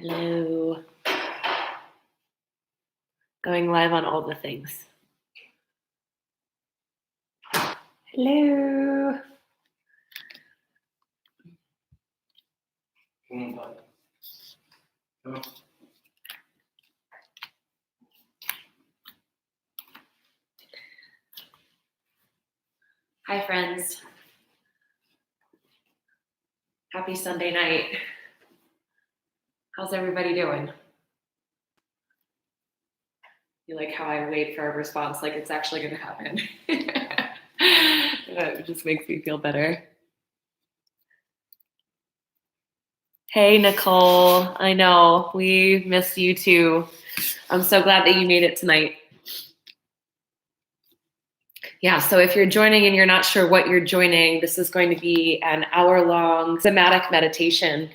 Hello. Going live on all the things. Hello. Hi, friends. Happy Sunday night. How's everybody doing? You like how I wait for a response like it's actually going to happen? It just makes me feel better. Hey, Nicole. I know. We miss you too. I'm so glad that you made it tonight. Yeah, so if you're joining and you're not sure what you're joining, this is going to be an hour-long somatic meditation.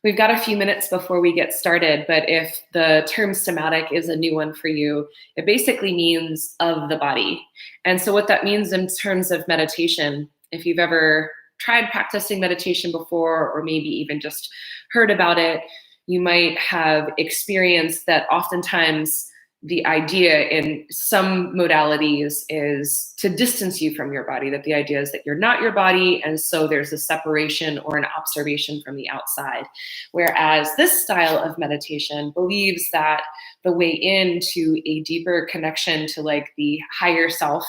We've got a few minutes before we get started, but if the term somatic is a new one for you, it basically means of the body. And so what that means in terms of meditation, if you've ever tried practicing meditation before, or maybe even just heard about it, you might have experienced that oftentimes the idea in some modalities is to distance you from your body, that the idea is that you're not your body, and so there's a separation or an observation from the outside. Whereas this style of meditation believes that the way into a deeper connection to like the higher self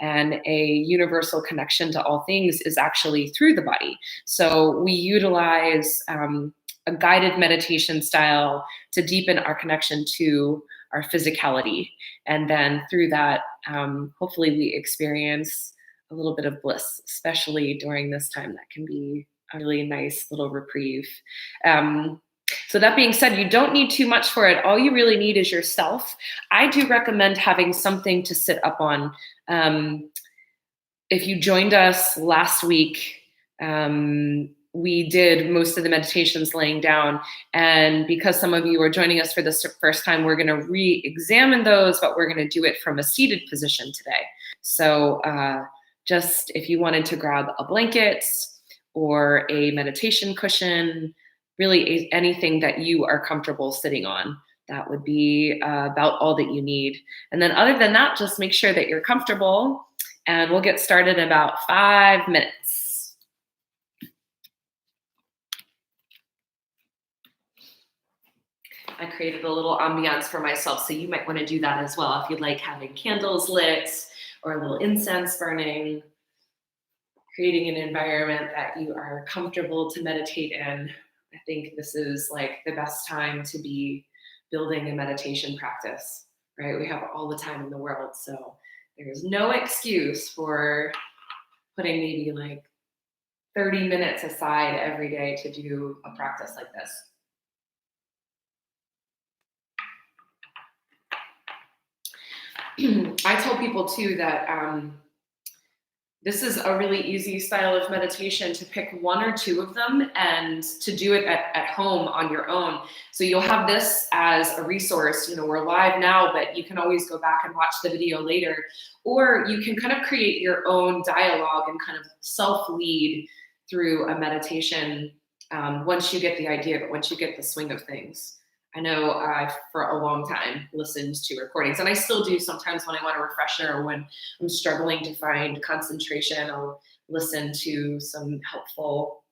and a universal connection to all things is actually through the body. So we utilize a guided meditation style to deepen our connection to our physicality. And then through that, hopefully we experience a little bit of bliss, especially during this time. That can be a really nice little reprieve. So that being said, you don't need too much for it. All you really need is yourself. I do recommend having something to sit up on. If you joined us last week, we did most of the meditations laying down. And because some of you are joining us for the first time, we're going to re-examine those, but we're going to do it from a seated position today. So just if you wanted to grab a blanket or a meditation cushion, really anything that you are comfortable sitting on, that would be about all that you need. And then other than that, just make sure that you're comfortable, and we'll get started in about 5 minutes. I created a little ambiance for myself, so you might want to do that as well if you'd like, having candles lit or a little incense burning, creating an environment that you are comfortable to meditate in. I think this is like the best time to be building a meditation practice, right? We have all the time in the world, so there's no excuse for putting maybe like 30 minutes aside every day to do a practice like this. I tell people too that this is a really easy style of meditation to pick one or two of them and to do it at home on your own. So you'll have this as a resource. You know, we're live now, but you can always go back and watch the video later, or you can kind of create your own dialogue and kind of self-lead through a meditation once you get the idea, but once you get the swing of things. I know I've, for a long time, listened to recordings, and I still do sometimes when I want a refresher or when I'm struggling to find concentration. I'll listen to some helpful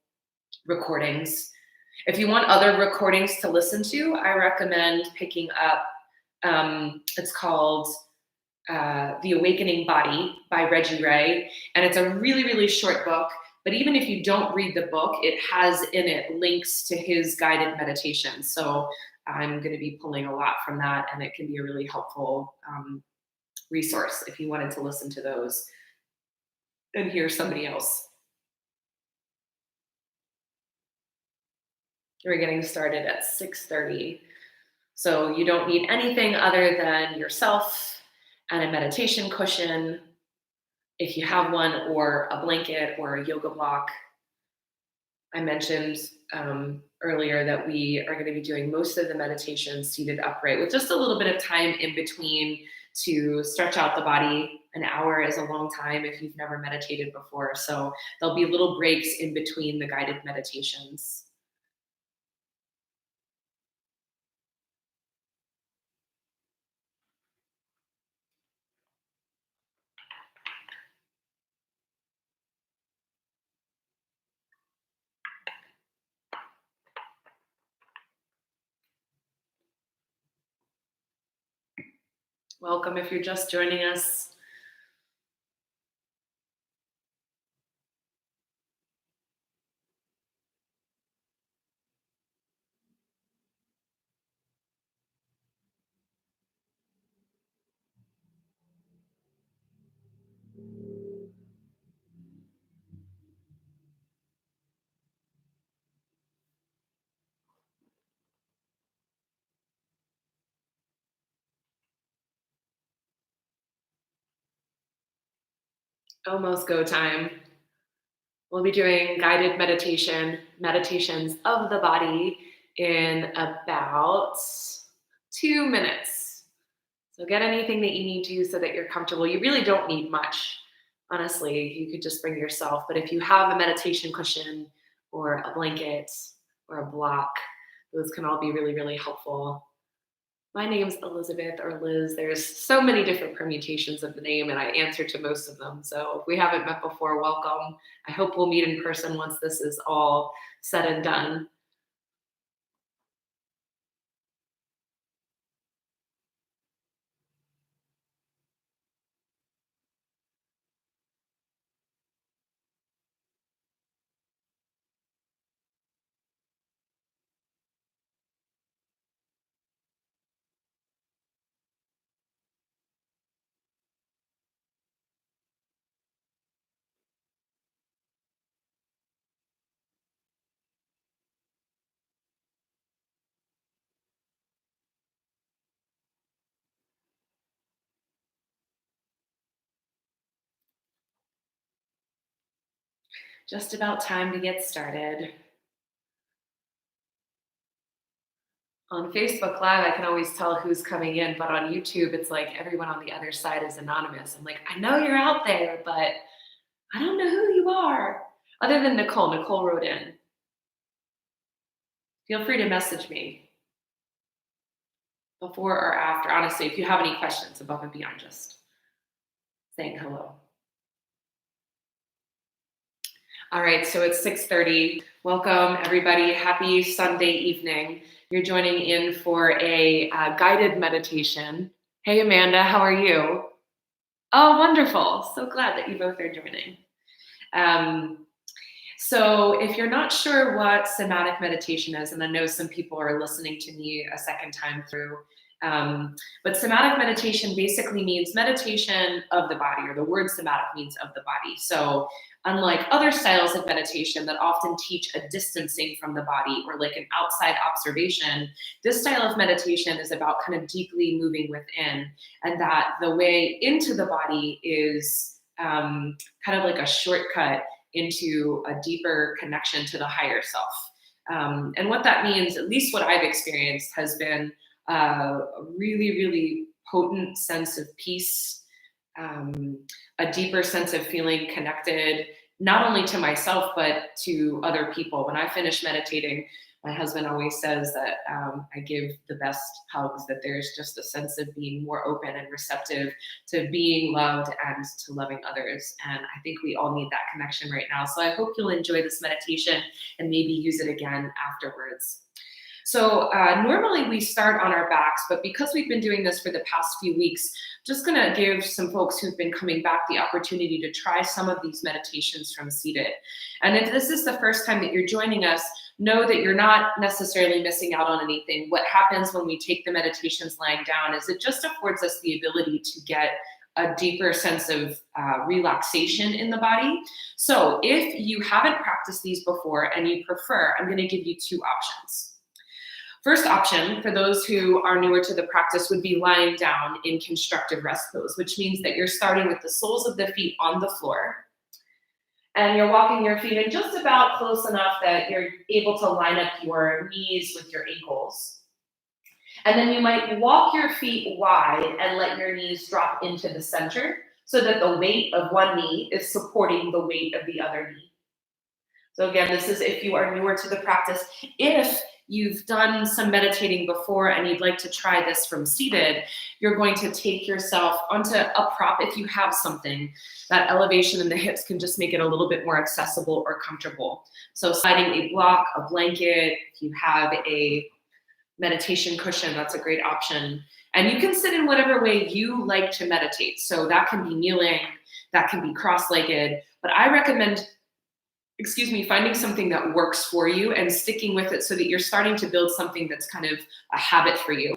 recordings. If you want other recordings to listen to, I recommend picking up, it's called The Awakening Body by Reggie Ray, and it's a really, really short book. But even if you don't read the book, it has in it links to his guided meditation. So I'm going to be pulling a lot from that, and it can be a really helpful resource if you wanted to listen to those and hear somebody else. We're getting started at 6:30. So you don't need anything other than yourself and a meditation cushion, if you have one, or a blanket or a yoga block. I mentioned earlier that we are going to be doing most of the meditation seated upright with just a little bit of time in between to stretch out the body. An hour is a long time if you've never meditated before. So there'll be little breaks in between the guided meditations. Welcome if you're just joining us. Almost go time. We'll be doing guided meditations of the body in about 2 minutes. So get anything that you need to so that you're comfortable. You really don't need much. Honestly, you could just bring yourself. But if you have a meditation cushion or a blanket or a block, those can all be really, really helpful. My name's Elizabeth or Liz. There's so many different permutations of the name, and I answer to most of them. So if we haven't met before, welcome. I hope we'll meet in person once this is all said and done. Just about time to get started. On Facebook Live, I can always tell who's coming in, but on YouTube, it's like everyone on the other side is anonymous. I'm like, I know you're out there, but I don't know who you are. Other than Nicole. Nicole wrote in. Feel free to message me before or after. Honestly, if you have any questions above and beyond just saying hello. All right, so it's 6:30. Welcome, everybody. Happy Sunday evening. You're joining in for a guided meditation. Hey, Amanda, how are you? Oh, wonderful. So glad that you both are joining. So if you're not sure what somatic meditation is, and I know some people are listening to me a second time through, but somatic meditation basically means meditation of the body, or the word somatic means of the body. So unlike other styles of meditation that often teach a distancing from the body or like an outside observation, this style of meditation is about kind of deeply moving within, and that the way into the body is kind of like a shortcut into a deeper connection to the higher self. And what that means, at least what I've experienced, has been a really, really potent sense of peace, a deeper sense of feeling connected, not only to myself, but to other people. When I finish meditating, my husband always says that I give the best hugs, that there's just a sense of being more open and receptive to being loved and to loving others. And I think we all need that connection right now. So I hope you'll enjoy this meditation and maybe use it again afterwards. So normally we start on our backs, but because we've been doing this for the past few weeks, just going to give some folks who've been coming back the opportunity to try some of these meditations from seated. And if this is the first time that you're joining us, know that you're not necessarily missing out on anything. What happens when we take the meditations lying down is it just affords us the ability to get a deeper sense of relaxation in the body. So if you haven't practiced these before and you prefer, I'm going to give you two options. First option for those who are newer to the practice would be lying down in constructive rest pose, which means that you're starting with the soles of the feet on the floor. And you're walking your feet in just about close enough that you're able to line up your knees with your ankles. And then you might walk your feet wide and let your knees drop into the center so that the weight of one knee is supporting the weight of the other knee. So again, this is if you are newer to the practice. If you've done some meditating before and you'd like to try this from seated, you're going to take yourself onto a prop if you have something. That elevation in the hips can just make it a little bit more accessible or comfortable. So sliding a block, a blanket, if you have a meditation cushion, that's a great option. And you can sit in whatever way you like to meditate. So that can be kneeling, that can be cross-legged, but I recommend, finding something that works for you and sticking with it so that you're starting to build something that's kind of a habit for you.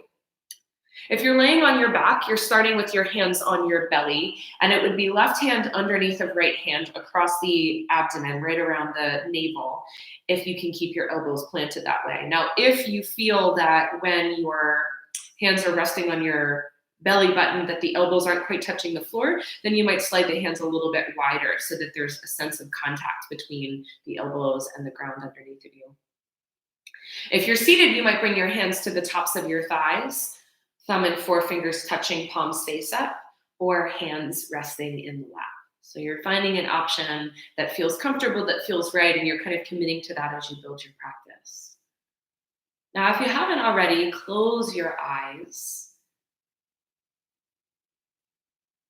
If you're laying on your back, you're starting with your hands on your belly, and it would be left hand underneath of right hand across the abdomen, right around the navel, if you can keep your elbows planted that way. Now, if you feel that when your hands are resting on your belly button that the elbows aren't quite touching the floor, then you might slide the hands a little bit wider so that there's a sense of contact between the elbows and the ground underneath of you. If you're seated, you might bring your hands to the tops of your thighs, thumb and forefingers touching, palms face up, or hands resting in the lap. So you're finding an option that feels comfortable, that feels right, and you're kind of committing to that as you build your practice. Now, if you haven't already, close your eyes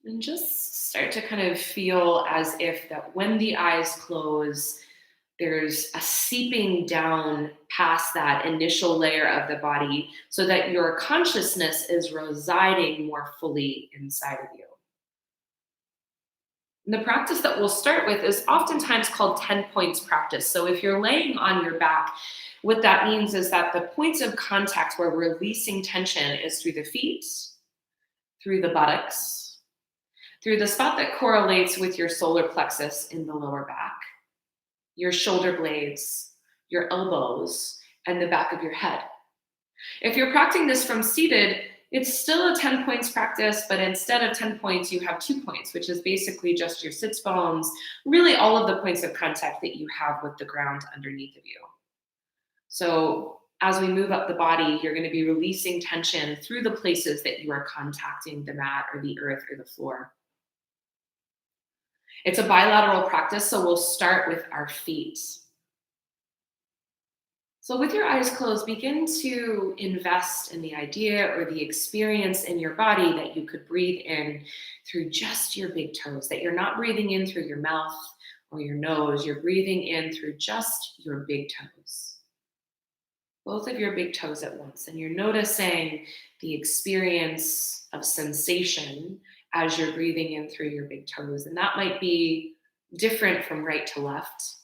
and just start to kind of feel as if that when the eyes close, there's a seeping down past that initial layer of the body so that your consciousness is residing more fully inside of you. And the practice that we'll start with is oftentimes called 10 points practice. So if you're laying on your back, what that means is that the points of contact where we're releasing tension is through the feet, through the buttocks, through the spot that correlates with your solar plexus in the lower back, your shoulder blades, your elbows, and the back of your head. If you're practicing this from seated, it's still a 10 points practice, but instead of 10 points, you have 2 points, which is basically just your sits bones, really all of the points of contact that you have with the ground underneath of you. So as we move up the body, you're going to be releasing tension through the places that you are contacting the mat or the earth or the floor. It's a bilateral practice, so we'll start with our feet. So with your eyes closed, begin to invest in the idea or the experience in your body that you could breathe in through just your big toes, that you're not breathing in through your mouth or your nose, you're breathing in through just your big toes. Both of your big toes at once, and you're noticing the experience of sensation as you're breathing in through your big toes. And that might be different from right to left.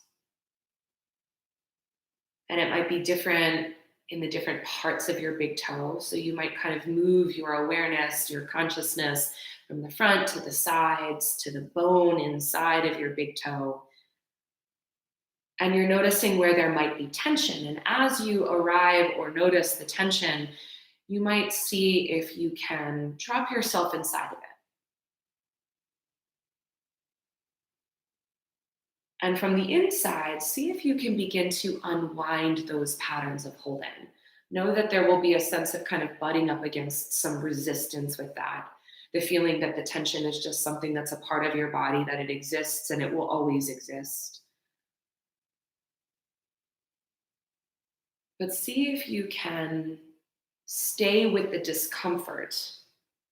And it might be different in the different parts of your big toe. So you might kind of move your awareness, your consciousness from the front to the sides, to the bone inside of your big toe. And you're noticing where there might be tension. And as you arrive or notice the tension, you might see if you can drop yourself inside of it. And from the inside, see if you can begin to unwind those patterns of holding. Know that there will be a sense of kind of butting up against some resistance with that. The feeling that the tension is just something that's a part of your body, that it exists and it will always exist. But see if you can stay with the discomfort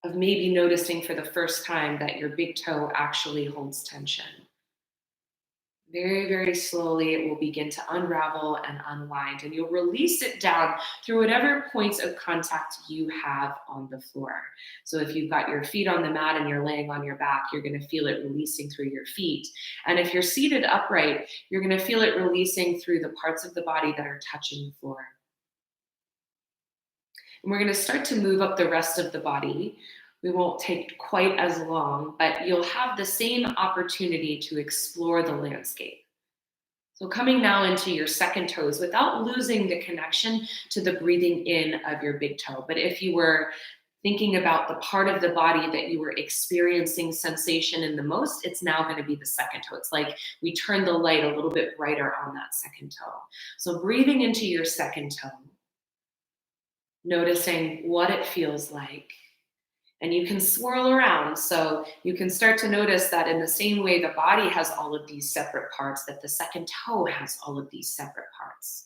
of maybe noticing for the first time that your big toe actually holds tension. Very, very slowly, it will begin to unravel and unwind, and you'll release it down through whatever points of contact you have on the floor. So if you've got your feet on the mat and you're laying on your back, you're going to feel it releasing through your feet. And if you're seated upright, you're going to feel it releasing through the parts of the body that are touching the floor. And we're going to start to move up the rest of the body. We won't take quite as long, but you'll have the same opportunity to explore the landscape. So coming now into your second toes without losing the connection to the breathing in of your big toe. But if you were thinking about the part of the body that you were experiencing sensation in the most, it's now going to be the second toe. It's like we turn the light a little bit brighter on that second toe. So breathing into your second toe, noticing what it feels like. And you can swirl around. So you can start to notice that in the same way the body has all of these separate parts, that the second toe has all of these separate parts.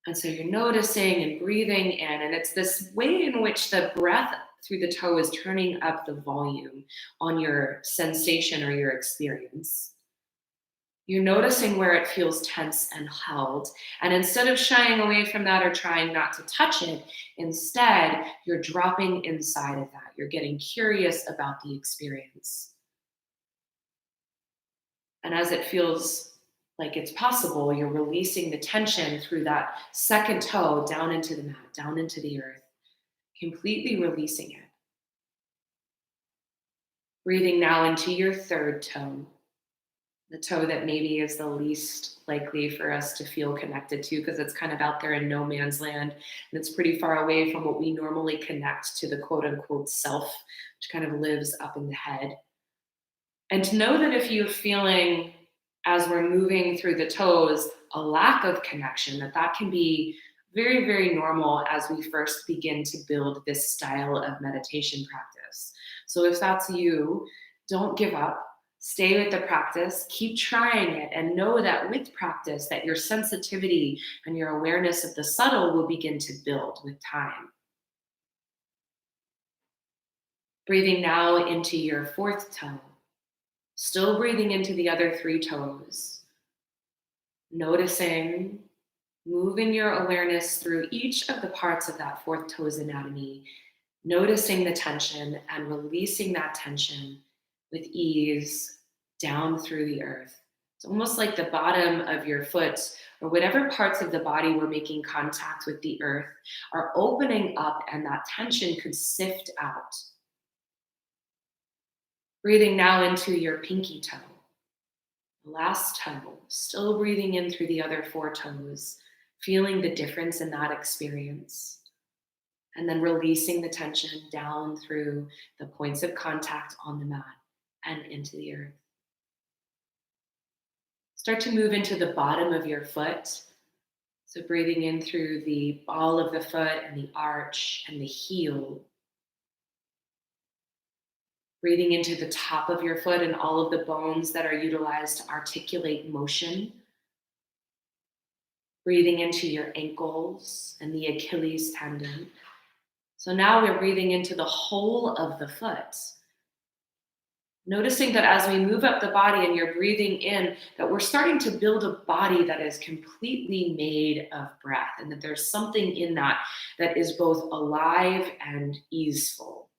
And so you're noticing and breathing in, and it's this way in which the breath through the toe is turning up the volume on your sensation or your experience. You're noticing where it feels tense and held. And instead of shying away from that or trying not to touch it, instead, you're dropping inside of that. You're getting curious about the experience. And as it feels like it's possible, you're releasing the tension through that second toe down into the mat, down into the earth, completely releasing it. Breathing now into your third toe, the toe that maybe is the least likely for us to feel connected to because it's kind of out there in no man's land and it's pretty far away from what we normally connect to, the quote unquote self, which kind of lives up in the head. And to know that if you're feeling, as we're moving through the toes, a lack of connection, that can be very, very normal as we first begin to build this style of meditation practice. So if that's you, don't give up. Stay with the practice, keep trying it, and know that with practice that your sensitivity and your awareness of the subtle will begin to build with time. Breathing now into your fourth toe. Still breathing into the other three toes. Noticing, moving your awareness through each of the parts of that fourth toe's anatomy, noticing the tension and releasing that tension with ease down through the earth. It's almost like the bottom of your foot or whatever parts of the body were making contact with the earth are opening up and that tension could sift out. Breathing now into your pinky toe. Last toe, still breathing in through the other four toes, feeling the difference in that experience. And then releasing the tension down through the points of contact on the mat and into the earth. Start to move into the bottom of your foot. So breathing in through the ball of the foot and the arch and the heel. Breathing into the top of your foot and all of the bones that are utilized to articulate motion. Breathing into your ankles and the Achilles tendon. So now we're breathing into the whole of the foot. Noticing that as we move up the body and you're breathing in, that we're starting to build a body that is completely made of breath, and that there's something in that that is both alive and easeful.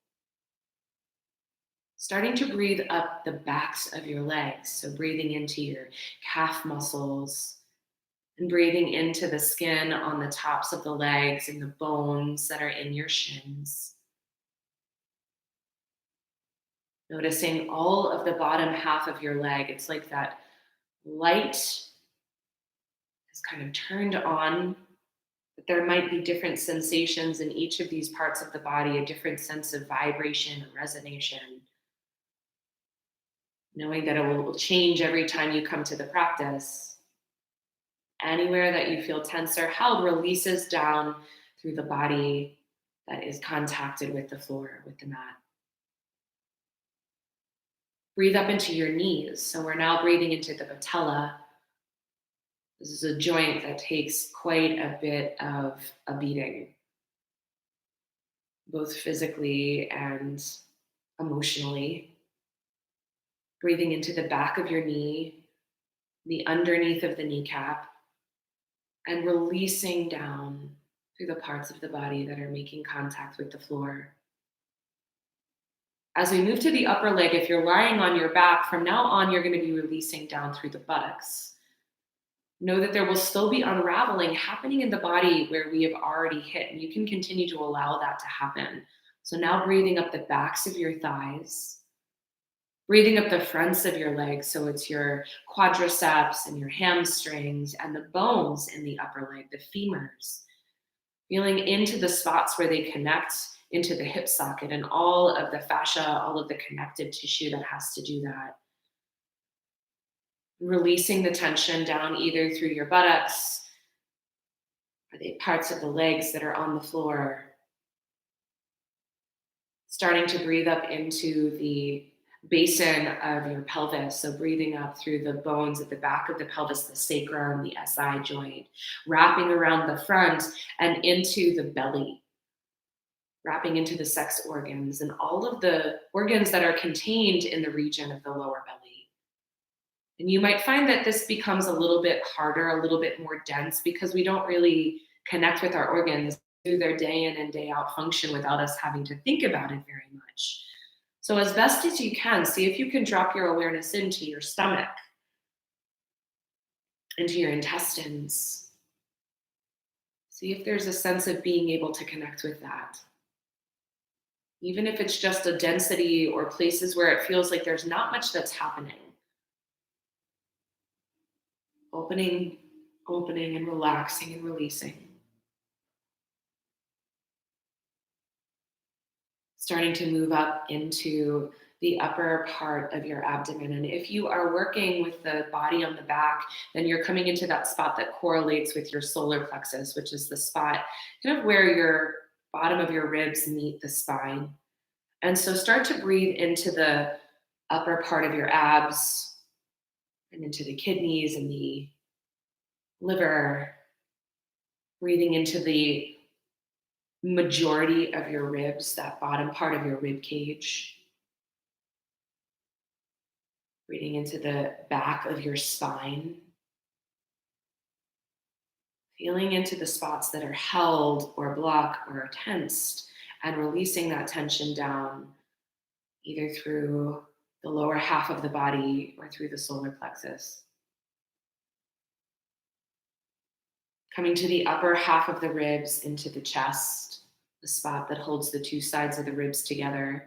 Starting to breathe up the backs of your legs. So breathing into your calf muscles and breathing into the skin on the tops of the legs and the bones that are in your shins. Noticing all of the bottom half of your leg. It's like that light is kind of turned on, but there might be different sensations in each of these parts of the body, a different sense of vibration or resonation. Knowing that it will change every time you come to the practice. Anywhere that you feel tense or held releases down through the body that is contacted with the floor, with the mat. Breathe up into your knees. So we're now breathing into the patella. This is a joint that takes quite a bit of a beating, both physically and emotionally. Breathing into the back of your knee, the underneath of the kneecap, and releasing down through the parts of the body that are making contact with the floor. As we move to the upper leg, if you're lying on your back, from now on, you're going to be releasing down through the buttocks. Know that there will still be unraveling happening in the body where we have already hit, and you can continue to allow that to happen. So now breathing up the backs of your thighs, breathing up the fronts of your legs. So it's your quadriceps and your hamstrings and the bones in the upper leg, the femurs. Feeling into the spots where they connect into the hip socket and all of the fascia, all of the connective tissue that has to do that. Releasing the tension down either through your buttocks or the parts of the legs that are on the floor. Starting to breathe up into the basin of your pelvis. So breathing up through the bones at the back of the pelvis, the sacrum, the SI joint, wrapping around the front and into the belly. Wrapping into the sex organs and all of the organs that are contained in the region of the lower belly. And you might find that this becomes a little bit harder, a little bit more dense because we don't really connect with our organs through their day in and day out function without us having to think about it very much. So, as best as you can, see if you can drop your awareness into your stomach, into your intestines. See if there's a sense of being able to connect with that. Even if it's just a density or places where it feels like there's not much that's happening. Opening, opening, and relaxing and releasing. Starting to move up into the upper part of your abdomen. And if you are working with the body on the back, then you're coming into that spot that correlates with your solar plexus, which is the spot kind of where your bottom of your ribs meet the spine. And so start to breathe into the upper part of your abs and into the kidneys and the liver, breathing into the majority of your ribs, that bottom part of your rib cage. Breathing into the back of your spine. Feeling into the spots that are held or blocked or tensed and releasing that tension down either through the lower half of the body or through the solar plexus. Coming to the upper half of the ribs into the chest, the spot that holds the two sides of the ribs together.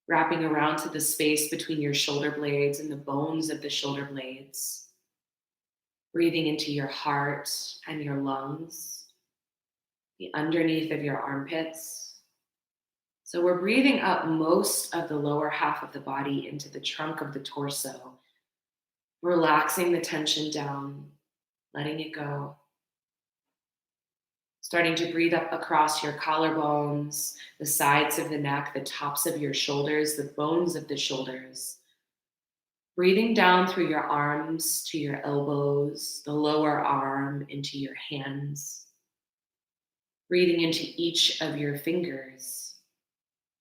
Wrapping around to the space between your shoulder blades and the bones of the shoulder blades. Breathing into your heart and your lungs, the underneath of your armpits. So we're breathing up most of the lower half of the body into the trunk of the torso, relaxing the tension down, letting it go. Starting to breathe up across your collarbones, the sides of the neck, the tops of your shoulders, the bones of the shoulders. Breathing down through your arms to your elbows, the lower arm into your hands. Breathing into each of your fingers.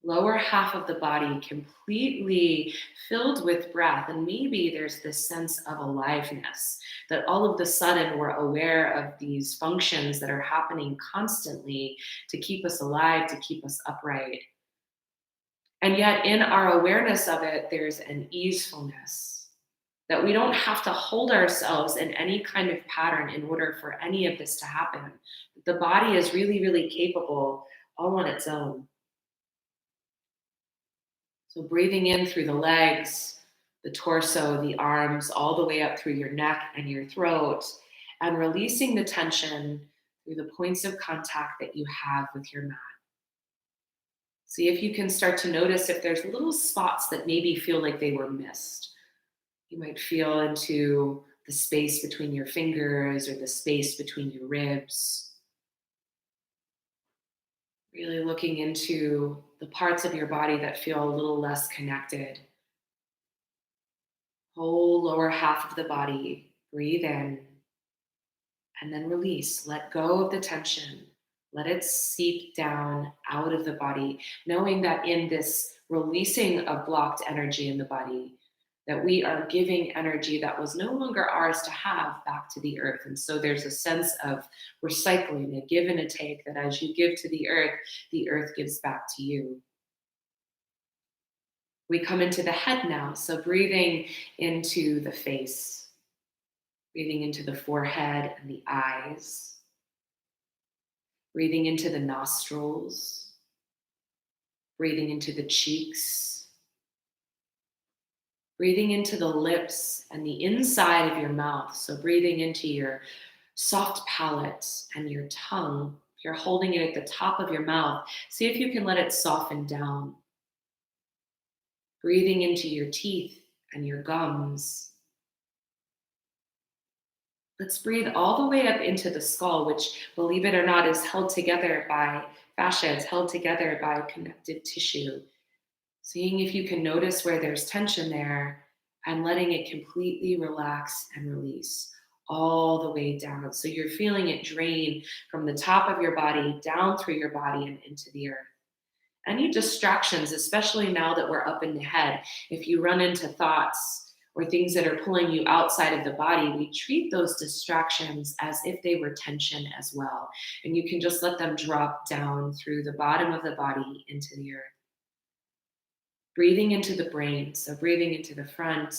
Lower half of the body completely filled with breath. And maybe there's this sense of aliveness that all of the sudden we're aware of these functions that are happening constantly to keep us alive, to keep us upright. And yet in our awareness of it, there's an easefulness that we don't have to hold ourselves in any kind of pattern in order for any of this to happen. The body is really, really capable all on its own. So breathing in through the legs, the torso, the arms, all the way up through your neck and your throat, and releasing the tension through the points of contact that you have with your mat. See if you can start to notice if there's little spots that maybe feel like they were missed. You might feel into the space between your fingers or the space between your ribs. Really looking into the parts of your body that feel a little less connected. Whole lower half of the body, breathe in, and then release. Let go of the tension. Let it seep down out of the body, knowing that in this releasing of blocked energy in the body, that we are giving energy that was no longer ours to have back to the earth. And so there's a sense of recycling, a give and a take, that as you give to the earth gives back to you. We come into the head now, so breathing into the face, breathing into the forehead and the eyes, breathing into the nostrils, breathing into the cheeks, breathing into the lips and the inside of your mouth. So breathing into your soft palate and your tongue. You're holding it at the top of your mouth. See if you can let it soften down. Breathing into your teeth and your gums. Let's breathe all the way up into the skull, which, believe it or not, is held together by fascia. It's held together by connective tissue. Seeing if you can notice where there's tension there and letting it completely relax and release all the way down. So you're feeling it drain from the top of your body down through your body and into the earth. Any distractions, especially now that we're up in the head, if you run into thoughts or things that are pulling you outside of the body, we treat those distractions as if they were tension as well. And you can just let them drop down through the bottom of the body into the earth. Breathing into the brain, so breathing into the front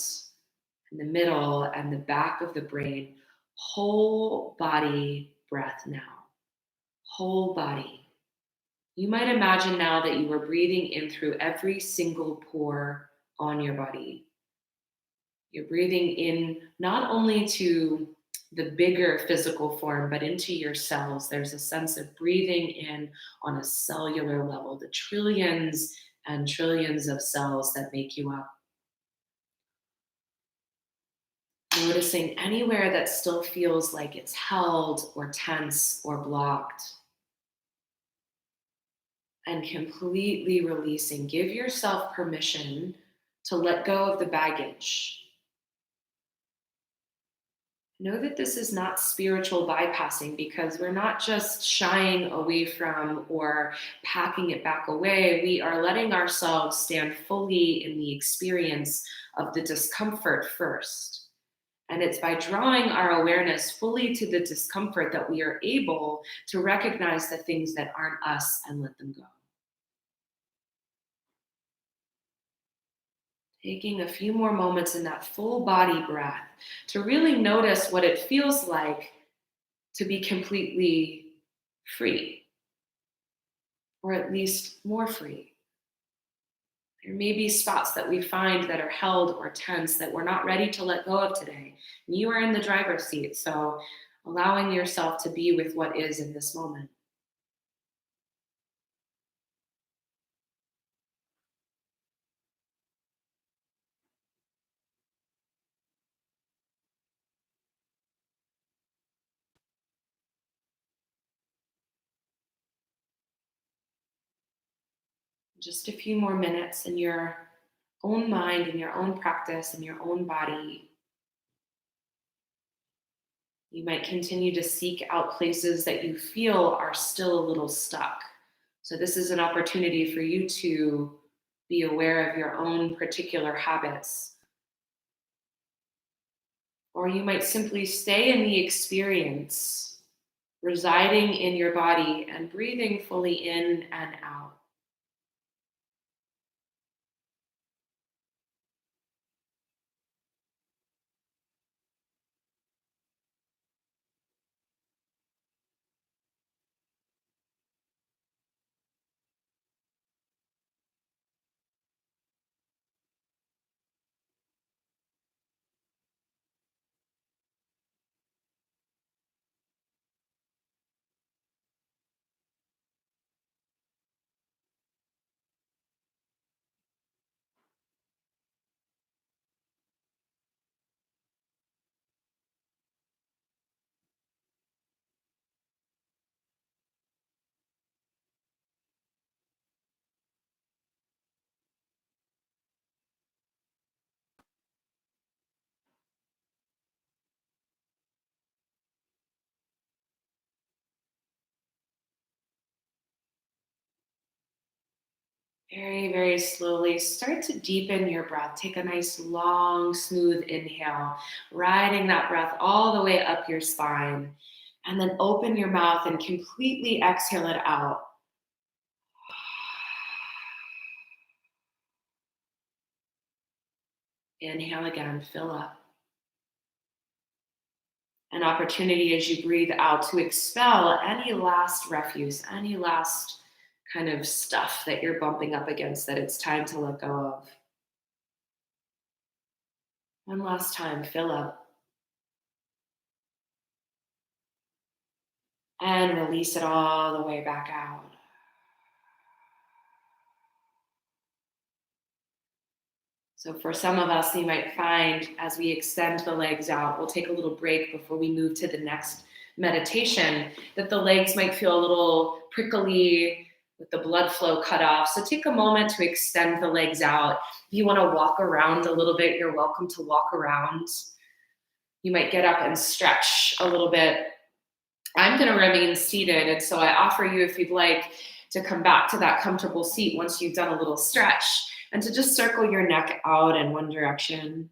and the middle and the back of the brain. Whole body breath now. Whole body. You might imagine now that you are breathing in through every single pore on your body. You're breathing in not only to the bigger physical form, but into your cells. There's a sense of breathing in on a cellular level, the trillions and trillions of cells that make you up. Noticing anywhere that still feels like it's held or tense or blocked. And completely releasing. Give yourself permission to let go of the baggage. Know that this is not spiritual bypassing, because we're not just shying away from or packing it back away. We are letting ourselves stand fully in the experience of the discomfort first. And it's by drawing our awareness fully to the discomfort that we are able to recognize the things that aren't us and let them go. Taking a few more moments in that full body breath to really notice what it feels like to be completely free, or at least more free. There may be spots that we find that are held or tense that we're not ready to let go of today. And you are in the driver's seat, so allowing yourself to be with what is in this moment. Just a few more minutes in your own mind, in your own practice, in your own body. You might continue to seek out places that you feel are still a little stuck. So this is an opportunity for you to be aware of your own particular habits. Or you might simply stay in the experience, residing in your body and breathing fully in and out. Very, very slowly start to deepen your breath. Take a nice, long, smooth inhale, riding that breath all the way up your spine. And then open your mouth and completely exhale it out. Inhale again, fill up. An opportunity as you breathe out to expel any last refuse, any last kind of stuff that you're bumping up against that it's time to let go of. One last time, fill up. And release it all the way back out. So for some of us, you might find as we extend the legs out, we'll take a little break before we move to the next meditation, that the legs might feel a little prickly with the blood flow cut off. So take a moment to extend the legs out. If you want to walk around a little bit, you're welcome to walk around. You might get up and stretch a little bit. I'm going to remain seated, and so I offer you, if you'd like, to come back to that comfortable seat once you've done a little stretch, and to just circle your neck out in one direction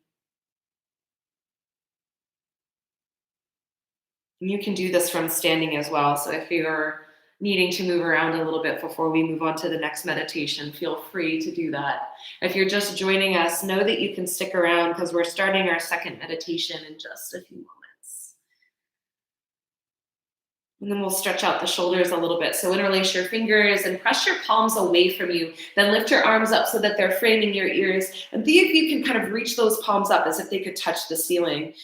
And you can do this from standing as well. So if you're needing to move around a little bit before we move on to the next meditation, feel free to do that. If you're just joining us, know that you can stick around because we're starting our second meditation in just a few moments. And then we'll stretch out the shoulders a little bit. So interlace your fingers and press your palms away from you. Then lift your arms up so that they're framing your ears. And see if you can kind of reach those palms up as if they could touch the ceiling.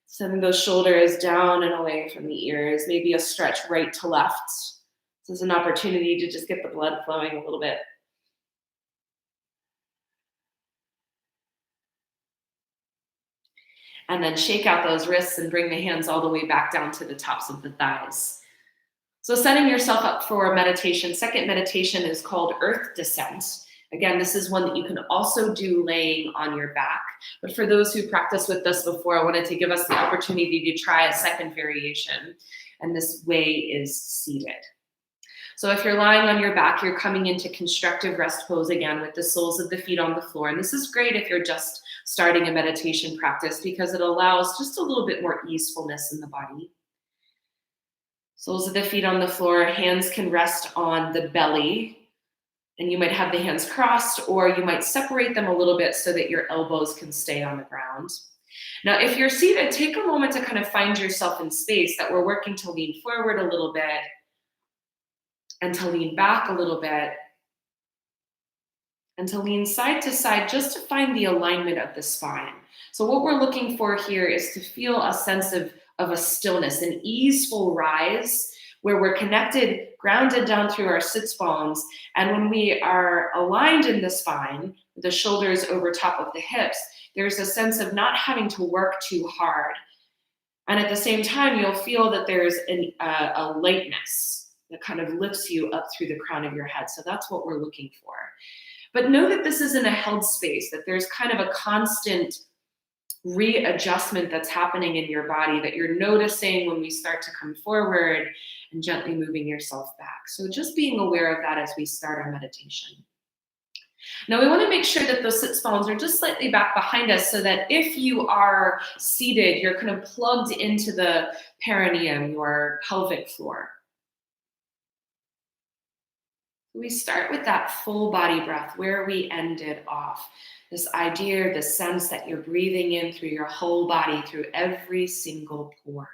Sending those shoulders down and away from the ears. Maybe a stretch right to left. This is an opportunity to just get the blood flowing a little bit. And then shake out those wrists and bring the hands all the way back down to the tops of the thighs. So setting yourself up for a meditation. Second meditation is called Earth Descent. Again, this is one that you can also do laying on your back. But for those who practiced with this before, I wanted to give us the opportunity to try a second variation. And this way is seated. So if you're lying on your back, you're coming into constructive rest pose again with the soles of the feet on the floor. And this is great if you're just starting a meditation practice because it allows just a little bit more easefulness in the body. Soles of the feet on the floor, hands can rest on the belly, and you might have the hands crossed, or you might separate them a little bit so that your elbows can stay on the ground. Now, if you're seated, take a moment to kind of find yourself in space that we're working to lean forward a little bit and to lean back a little bit and to lean side to side just to find the alignment of the spine. So what we're looking for here is to feel a sense of a stillness, an easeful rise where we're connected, grounded down through our sits bones. And when we are aligned in the spine, with the shoulders over top of the hips, there's a sense of not having to work too hard. And at the same time, you'll feel that there's a lightness that kind of lifts you up through the crown of your head. So that's what we're looking for. But know that this isn't a held space, that there's kind of a constant readjustment that's happening in your body that you're noticing when we start to come forward and gently moving yourself back. So just being aware of that as we start our meditation. Now we want to make sure that those sits bones are just slightly back behind us so that if you are seated, you're kind of plugged into the perineum, your pelvic floor. We start with that full body breath where we ended off. This idea, the sense that you're breathing in through your whole body, through every single pore.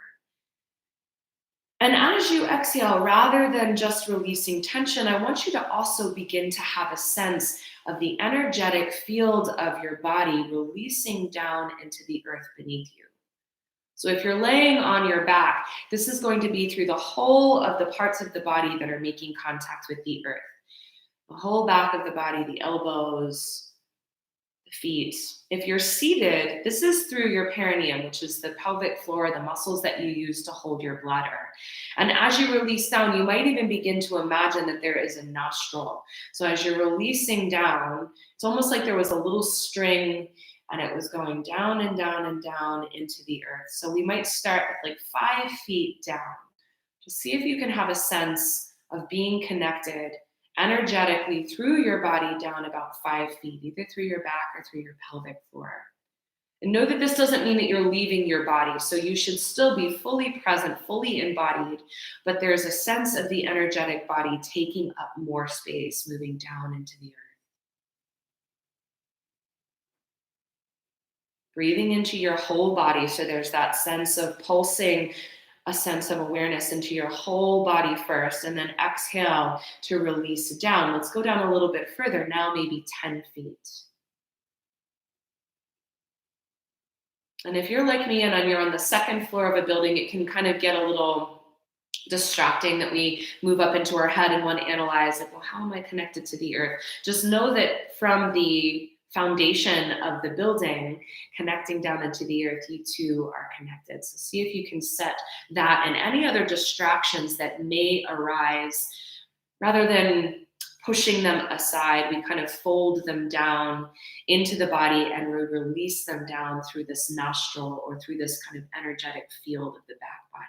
And as you exhale, rather than just releasing tension, I want you to also begin to have a sense of the energetic field of your body releasing down into the earth beneath you. So if you're laying on your back, this is going to be through the whole of the parts of the body that are making contact with the earth. The whole back of the body, the elbows, the feet. If you're seated, this is through your perineum, which is the pelvic floor, the muscles that you use to hold your bladder. And as you release down, you might even begin to imagine that there is a nostril. So as you're releasing down, it's almost like there was a little string and it was going down and down and down into the earth. So we might start with like 5 feet down. Just see if you can have a sense of being connected energetically through your body down about 5 feet, either through your back or through your pelvic floor. And know that this doesn't mean that you're leaving your body. So you should still be fully present, fully embodied, but there's a sense of the energetic body taking up more space, moving down into the earth. Breathing into your whole body. So there's that sense of pulsing, a sense of awareness into your whole body first, and then exhale to release down. Let's go down a little bit further, now maybe 10 feet. And if you're like me and you're on the second floor of a building, it can kind of get a little distracting that we move up into our head and want to analyze, like, well, how am I connected to the earth? Just know that from the foundation of the building, connecting down into the earth, you two are connected. So see if you can set that and any other distractions that may arise, rather than pushing them aside, we kind of fold them down into the body and we release them down through this nostril or through this kind of energetic field of the back body.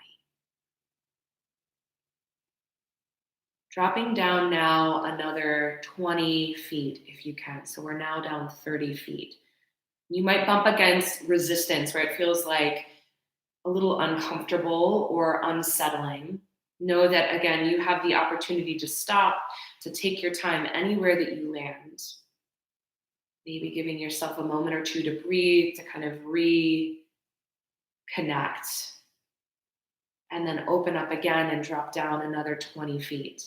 Dropping down now another 20 feet if you can. So we're now down 30 feet. You might bump against resistance where it feels like a little uncomfortable or unsettling, know that again, you have the opportunity to stop, to take your time anywhere that you land. Maybe giving yourself a moment or two to breathe, to kind of reconnect, and then open up again and drop down another 20 feet.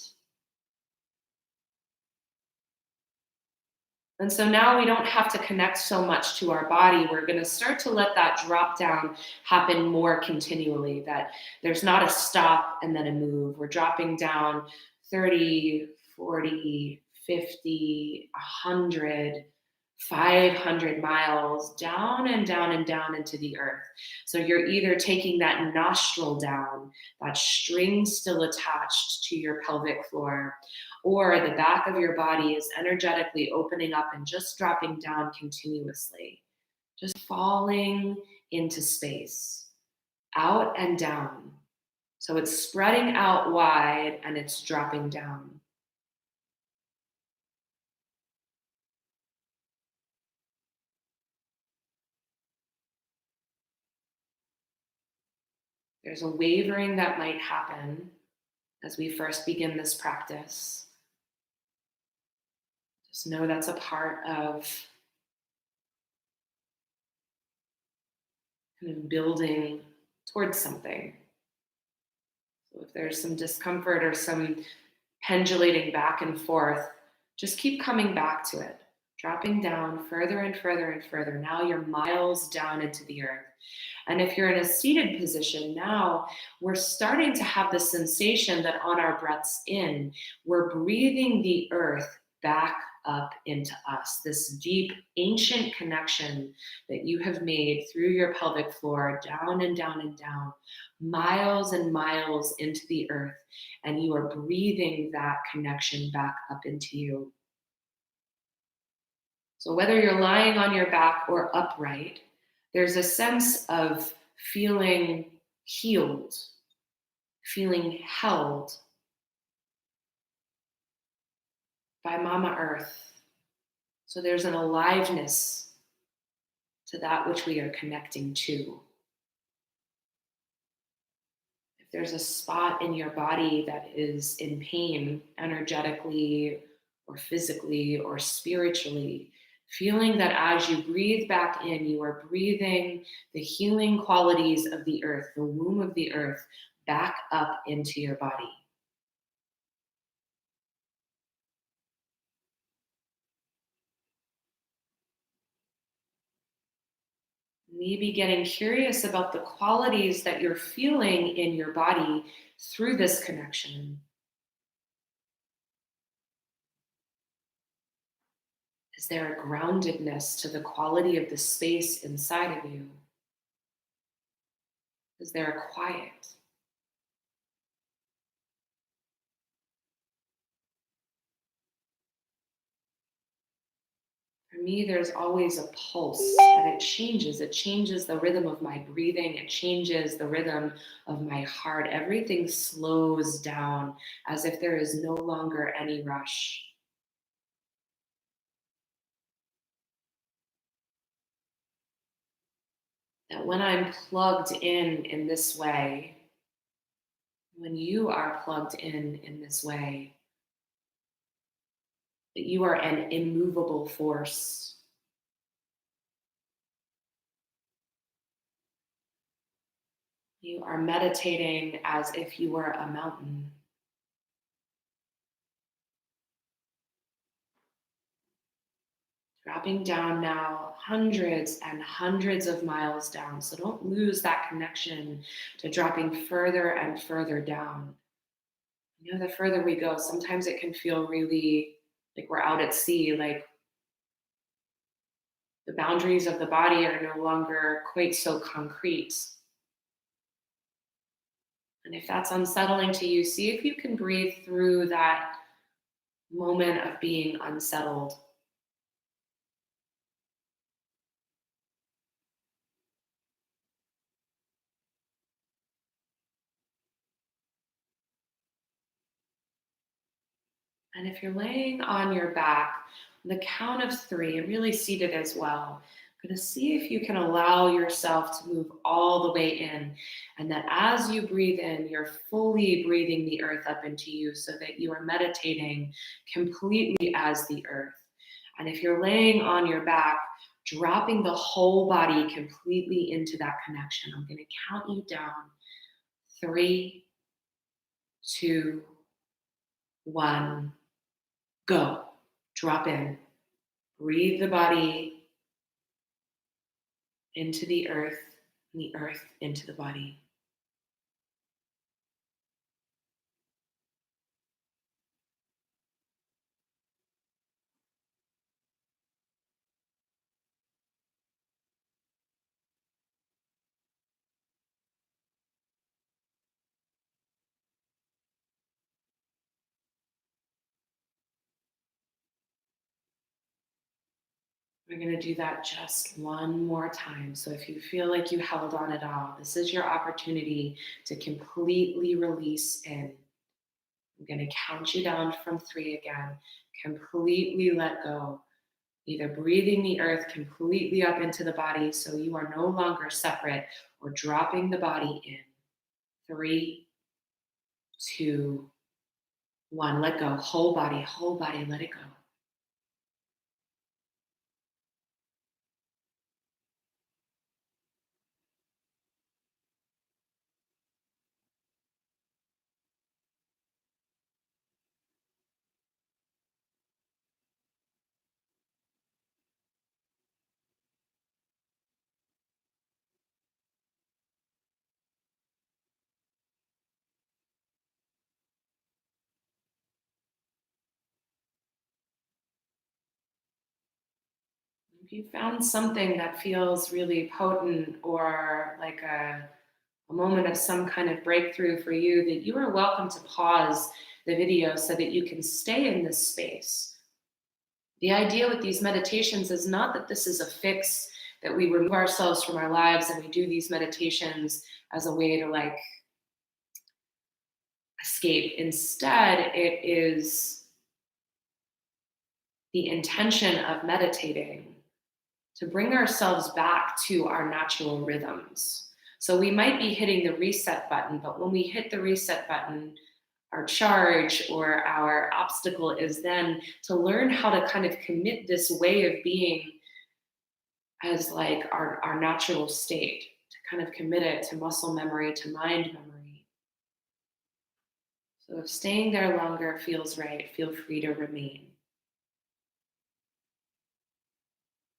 And so now we don't have to connect so much to our body. We're going to start to let that drop down happen more continually, that there's not a stop and then a move. We're dropping down 30, 40, 50, 100, 500 miles down and down and down into the earth. So you're either taking that nostril down, that string still attached to your pelvic floor, or the back of your body is energetically opening up and just dropping down continuously, just falling into space, out and down. So it's spreading out wide and it's dropping down. There's a wavering that might happen as we first begin this practice. Just know that's a part of kind of building towards something. So if there's some discomfort or some pendulating back and forth, just keep coming back to it, dropping down further and further and further. Now you're miles down into the earth. And if you're in a seated position, now we're starting to have the sensation that on our breaths in, we're breathing the earth back up into us, this deep, ancient connection that you have made through your pelvic floor, down and down and down, miles and miles into the earth. And you are breathing that connection back up into you. So whether you're lying on your back or upright, there's a sense of feeling healed, feeling held by Mama Earth. So there's an aliveness to that which we are connecting to. If there's a spot in your body that is in pain, energetically or physically or spiritually, feeling that as you breathe back in, you are breathing the healing qualities of the earth, the womb of the earth, back up into your body. Maybe getting curious about the qualities that you're feeling in your body through this connection. Is there a groundedness to the quality of the space inside of you? Is there a quiet? For me, there's always a pulse, and it changes. It changes the rhythm of my breathing. It changes the rhythm of my heart. Everything slows down as if there is no longer any rush. That when I'm plugged in this way, when you are plugged in this way, that you are an immovable force. You are meditating as if you were a mountain. Dropping down now hundreds and hundreds of miles down. So don't lose that connection to dropping further and further down. You know, the further we go, sometimes it can feel really like we're out at sea, like the boundaries of the body are no longer quite so concrete. And if that's unsettling to you, see if you can breathe through that moment of being unsettled. And if you're laying on your back, on the count of three, and really seated as well, Going to see if you can allow yourself to move all the way in, and that as you breathe in, you're fully breathing the earth up into you so that you are meditating completely as the earth. And if you're laying on your back, dropping the whole body completely into that connection. I'm going to count you down. 3, 2, 1, go. Drop in. Breathe the body into the earth, and the earth into the body. We're going to do that just one more time. So if you feel like you held on at all, this is your opportunity to completely release in. I'm going to count you down from 3 again. Completely let go. Either breathing the earth completely up into the body so you are no longer separate, or dropping the body in. 3, 2, 1. Let go. Whole body, let it go. If you found something that feels really potent, or like a moment of some kind of breakthrough for you, that you are welcome to pause the video so that you can stay in this space. The idea with these meditations is not that this is a fix, that we remove ourselves from our lives and we do these meditations as a way to like escape. Instead, it is the intention of meditating to bring ourselves back to our natural rhythms. So we might be hitting the reset button, but when we hit the reset button, our charge or our obstacle is then to learn how to kind of commit this way of being as like our natural state, to kind of commit it to muscle memory, to mind memory. So if staying there longer feels right, feel free to remain.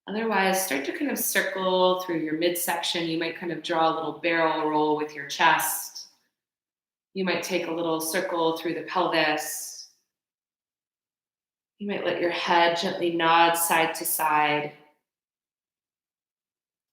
Otherwise, start to kind of circle through your midsection. You might kind of draw a little barrel roll with your chest. You might take a little circle through the pelvis. You might let your head gently nod side to side.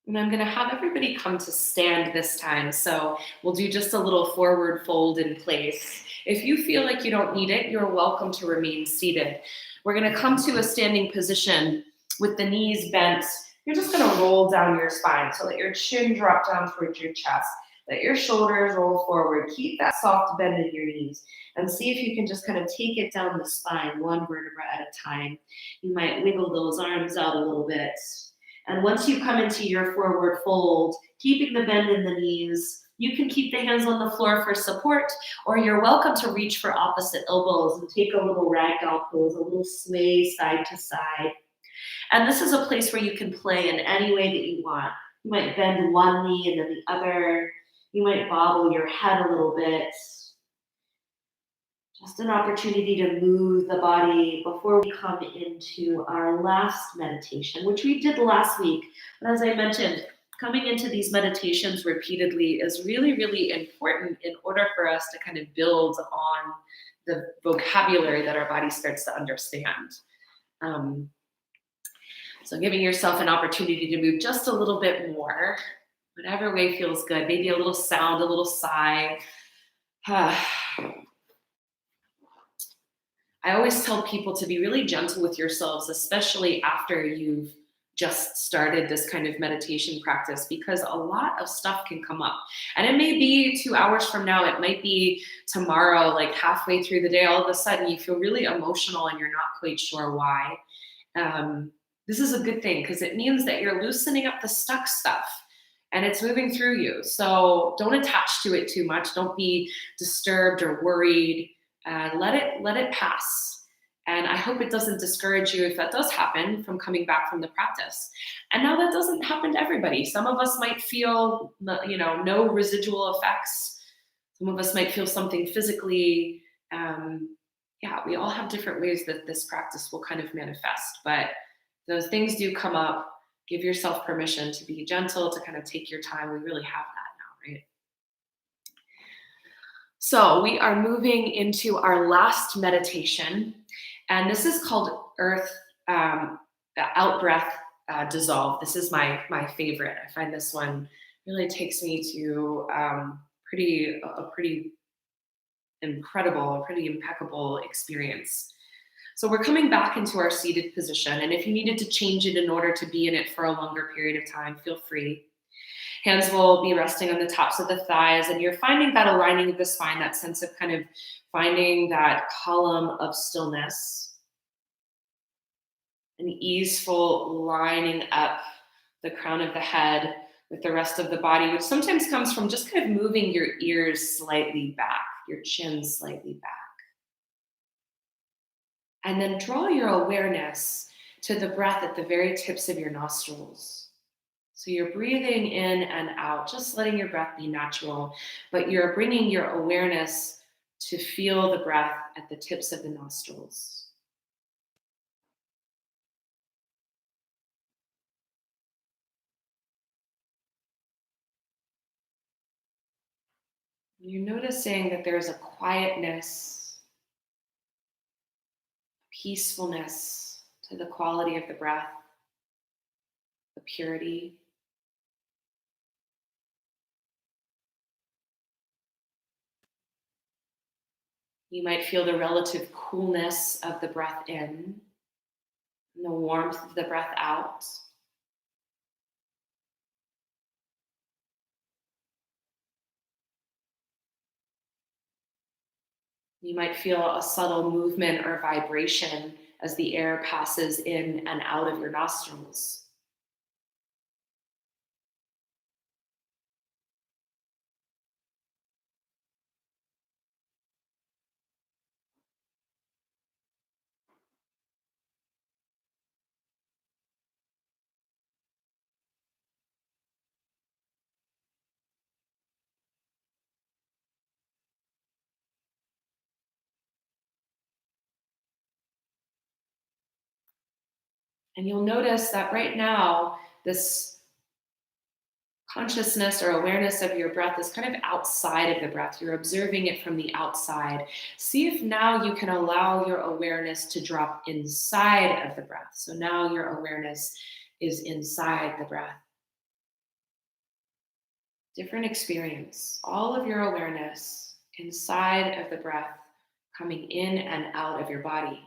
And I'm going to have everybody come to stand this time. So we'll do just a little forward fold in place. If you feel like you don't need it, you're welcome to remain seated. We're going to come to a standing position with the knees bent. You're just going to roll down your spine so that your chin drop down towards your chest. Let your shoulders roll forward. Keep that soft bend in your knees. And see if you can just kind of take it down the spine, one vertebra at a time. You might wiggle those arms out a little bit. And once you come into your forward fold, keeping the bend in the knees, you can keep the hands on the floor for support, or you're welcome to reach for opposite elbows and take a little ragdoll pose, a little sway side to side. And this is a place where you can play in any way that you want. You might bend one knee and then the other. You might bobble your head a little bit. Just an opportunity to move the body before we come into our last meditation, which we did last week. But as I mentioned, coming into these meditations repeatedly is really, really important in order for us to kind of build on the vocabulary that our body starts to understand. So giving yourself an opportunity to move just a little bit more, whatever way feels good, maybe a little sound, a little sigh. I always tell people to be really gentle with yourselves, especially after you've just started this kind of meditation practice, because a lot of stuff can come up. And it may be 2 hours from now, it might be tomorrow, like halfway through the day, all of a sudden you feel really emotional and you're not quite sure why. This is a good thing because it means that you're loosening up the stuck stuff and it's moving through you. So don't attach to it too much. Don't be disturbed or worried. Let it pass. And I hope it doesn't discourage you if that does happen from coming back from the practice. And now that doesn't happen to everybody. Some of us might feel, no residual effects. Some of us might feel something physically. Yeah, we all have different ways that this practice will kind of manifest. But those things do come up. Give yourself permission to be gentle, to kind of take your time. We really have that now, right? So we are moving into our last meditation, and this is called Earth Out Breath Dissolve. This is my favorite. I find this one really takes me to a pretty incredible, a pretty impeccable experience. So we're coming back into our seated position, and if you needed to change it in order to be in it for a longer period of time, feel free. Hands will be resting on the tops of the thighs, and you're finding that aligning of the spine, that sense of kind of finding that column of stillness, an easeful lining up the crown of the head with the rest of the body, which sometimes comes from just kind of moving your ears slightly back, your chin slightly back. And then draw your awareness to the breath at the very tips of your nostrils. So you're breathing in and out, just letting your breath be natural, but you're bringing your awareness to feel the breath at the tips of the nostrils. You're noticing that there's a quietness, peacefulness to the quality of the breath, the purity. You might feel the relative coolness of the breath in and the warmth of the breath out. You might feel a subtle movement or vibration as the air passes in and out of your nostrils. And you'll notice that right now, this consciousness or awareness of your breath is kind of outside of the breath. You're observing it from the outside. See if now you can allow your awareness to drop inside of the breath. So now your awareness is inside the breath. Different experience. All of your awareness inside of the breath, coming in and out of your body.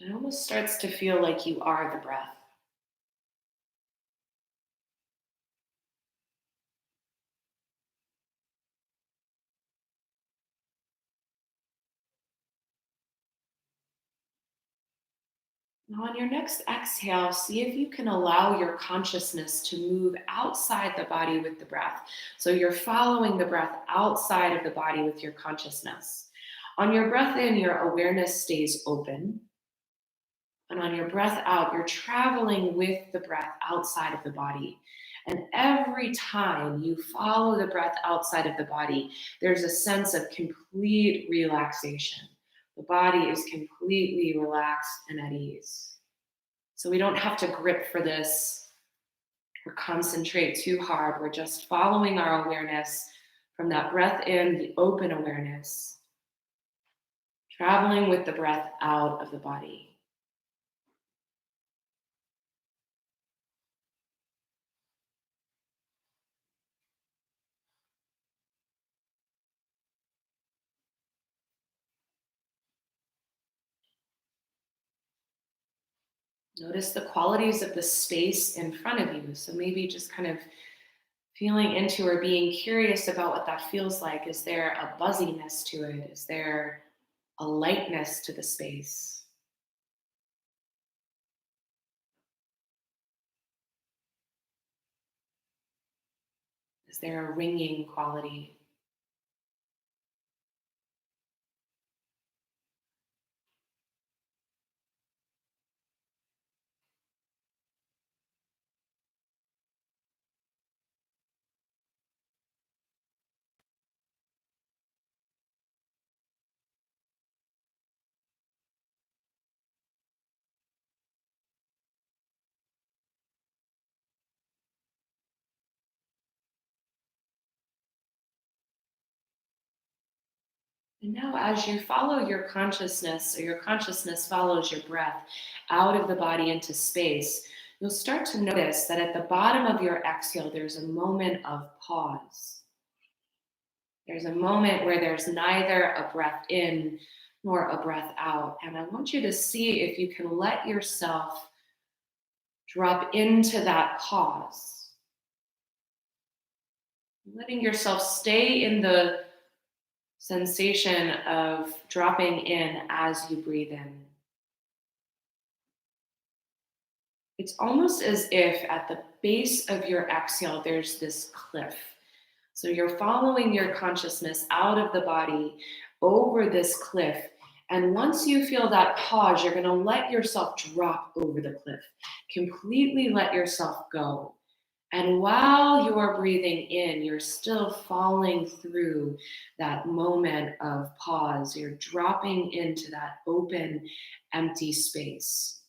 It almost starts to feel like you are the breath. Now, on your next exhale, see if you can allow your consciousness to move outside the body with the breath. So you're following the breath outside of the body with your consciousness. On your breath in, your awareness stays open. And on your breath out, you're traveling with the breath outside of the body. And every time you follow the breath outside of the body, there's a sense of complete relaxation. The body is completely relaxed and at ease. So we don't have to grip for this or concentrate too hard. We're just following our awareness from that breath in, the open awareness, traveling with the breath out of the body. Notice the qualities of the space in front of you. So maybe just kind of feeling into or being curious about what that feels like. Is there a buzziness to it? Is there a lightness to the space? Is there a ringing quality? And now, as you follow your consciousness, or your consciousness follows your breath out of the body into space, you'll start to notice that at the bottom of your exhale, there's a moment of pause. There's a moment where there's neither a breath in nor a breath out. And I want you to see if you can let yourself drop into that pause, letting yourself stay in the sensation of dropping in as you breathe in. It's almost as if at the base of your exhale, there's this cliff. So you're following your consciousness out of the body over this cliff. And once you feel that pause, you're going to let yourself drop over the cliff, completely let yourself go. And while you're breathing in, you're still falling through that moment of pause. You're dropping into that open, empty space.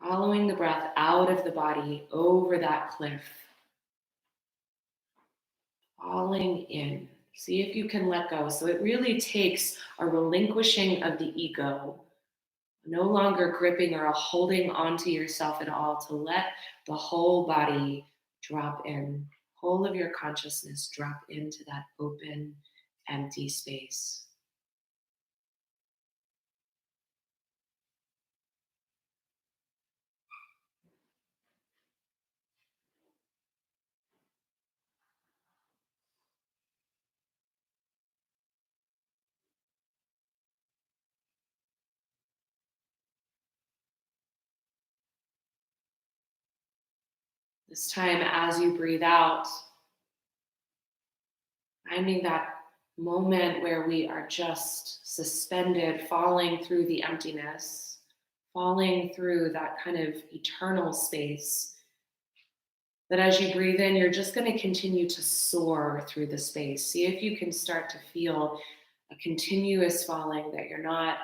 Following the breath out of the body over that cliff. Falling in. See if you can let go. So it really takes a relinquishing of the ego, no longer gripping or holding onto yourself at all, to let the whole body drop in, whole of your consciousness drop into that open, empty space. This time, as you breathe out, finding that moment where we are just suspended, falling through the emptiness, falling through that kind of eternal space. That as you breathe in, you're just going to continue to soar through the space. See if you can start to feel a continuous falling, that you're not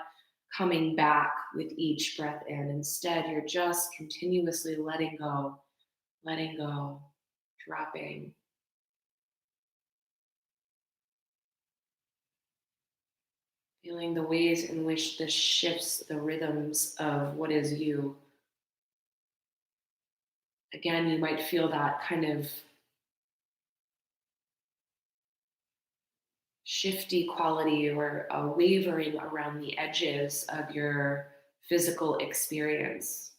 coming back with each breath in. Instead, you're just continuously letting go, dropping. Feeling the ways in which this shifts the rhythms of what is you. Again, you might feel that kind of shifty quality or a wavering around the edges of your physical experience,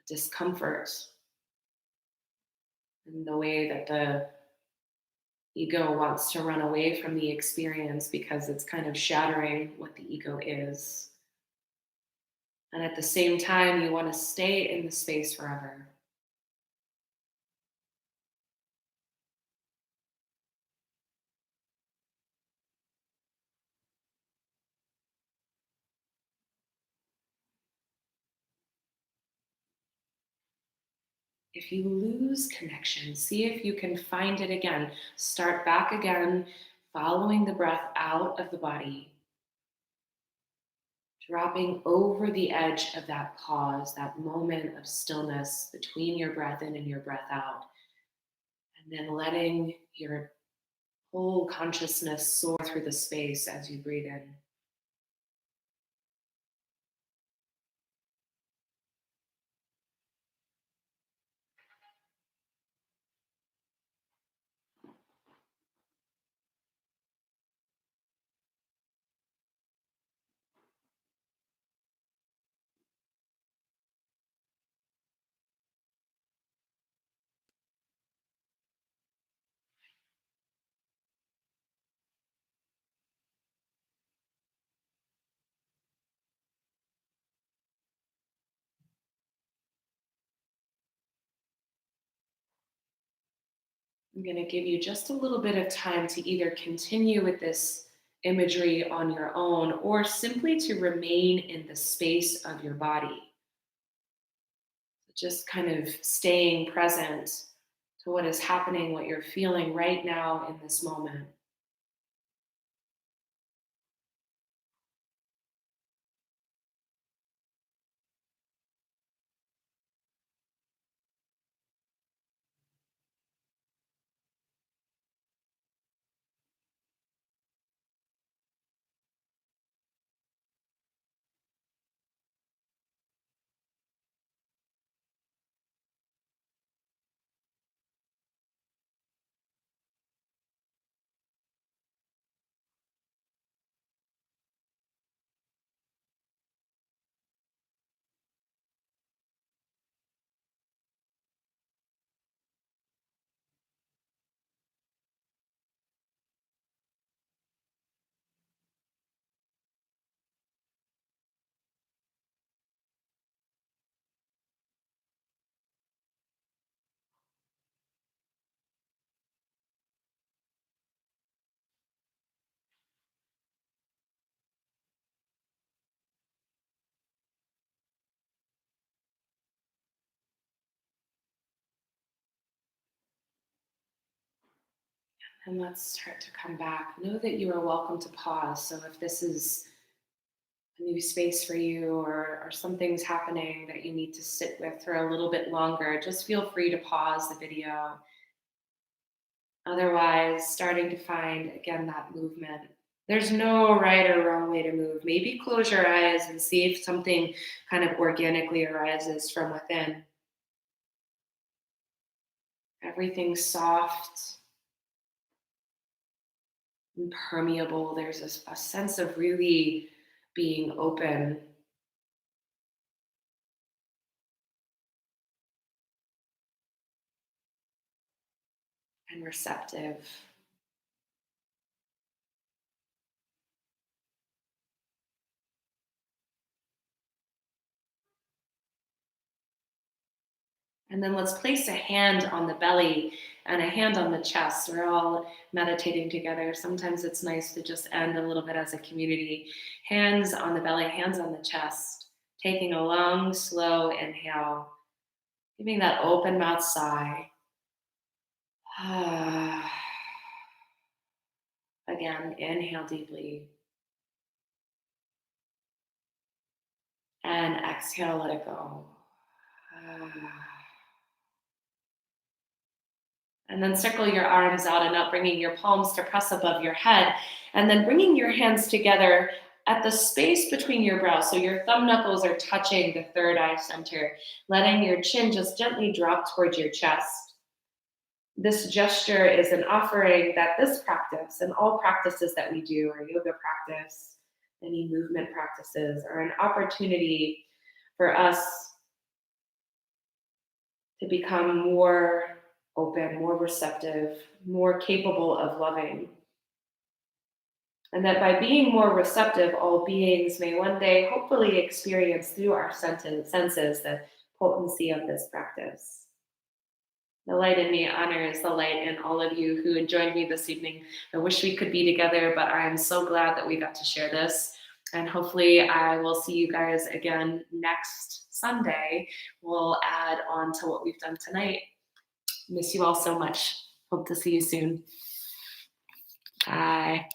discomfort, in the way that the ego wants to run away from the experience because it's kind of shattering what the ego is. And at the same time, you want to stay in the space forever. If you lose connection, see if you can find it again. Start back again, following the breath out of the body, dropping over the edge of that pause, that moment of stillness between your breath in and your breath out. And then letting your whole consciousness soar through the space as you breathe in. I'm going to give you just a little bit of time to either continue with this imagery on your own or simply to remain in the space of your body. Just kind of staying present to what is happening, what you're feeling right now in this moment. And let's start to come back. Know that you are welcome to pause. So if this is a new space for you or something's happening that you need to sit with for a little bit longer, just feel free to pause the video. Otherwise, starting to find, again, that movement. There's no right or wrong way to move. Maybe close your eyes and see if something kind of organically arises from within. Everything's soft and permeable. There's a sense of really being open. And receptive. And then let's place a hand on the belly and a hand on the chest. We're all meditating together. Sometimes it's nice to just end a little bit as a community. Hands on the belly, hands on the chest. Taking a long, slow inhale. Giving that open mouth sigh. Again, inhale deeply. And exhale, let it go. And then circle your arms out and up, bringing your palms to press above your head. And then bringing your hands together at the space between your brows. So your thumb knuckles are touching the third eye center, letting your chin just gently drop towards your chest. This gesture is an offering that this practice and all practices that we do, our yoga practice, any movement practices, are an opportunity for us to become more open, more receptive, more capable of loving. And that by being more receptive, all beings may one day hopefully experience through our senses the potency of this practice. The light in me honors the light in all of you who joined me this evening. I wish we could be together, but I am so glad that we got to share this. And hopefully I will see you guys again next Sunday. We'll add on to what we've done tonight. Miss you all so much. Hope to see you soon. Bye.